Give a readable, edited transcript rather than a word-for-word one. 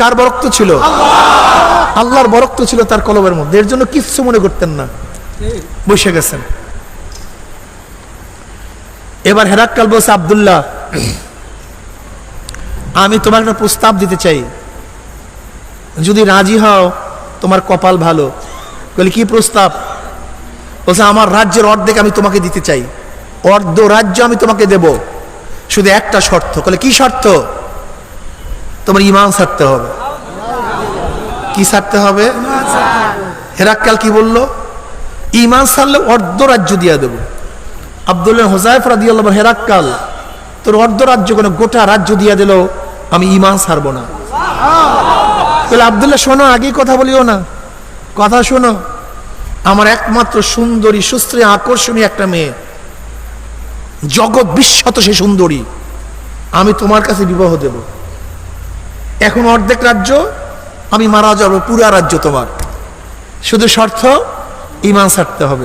কার বরক্ত ছিল? আল্লাহর বরক্ত ছিল তার কলবের মধ্যে, এর জন্য কিচ্ছু মনে করতেন না, বসে গেছেন। এবার হেরাক্কাল বলছে, আব্দুল্লাহ আমি তোমার একটা প্রস্তাব দিতে চাই, যদি রাজি হও তোমার কপাল ভালো। বলে কি প্রস্তাব? বলছে আমার রাজ্যের অর্ধেক আমি তোমাকে দিতে চাই, অর্ধ রাজ্য আমি তোমাকে দেব, শুধু একটা শর্ত। বলে কি শর্ত? তোমার ঈমান ছাড়তে হবে। কি ছাড়তে হবে? হেরাক্কাল কি বলল? ঈমান ছাড়লে অর্ধ রাজ্য দিয়ে দেব। আব্দুল্লাহ হুযায়ফা রাদিয়াল্লাহু আনহু, হেরাক্কাল তোর অর্ধ রাজ্য কেন, গোটা রাজ্য দিয়ে দিল, আমি ঈমান ছাড়বো না। বলে আব্দুল্লাহ শোনো, আগেই কথা বলিও না, কথা শোনো, আমার একমাত্র সুন্দরী সুশ্রী আকর্ষণীয় একটা মেয়ে, জগৎ বিশ্বত সে সুন্দরী, আমি তোমার কাছে বিবাহ দেব। এখন অর্ধেক রাজ্য, আমি মারা যাব, পুরা রাজ্য তোমার, শুধু শর্ত ঈমান ছাড়তে হবে।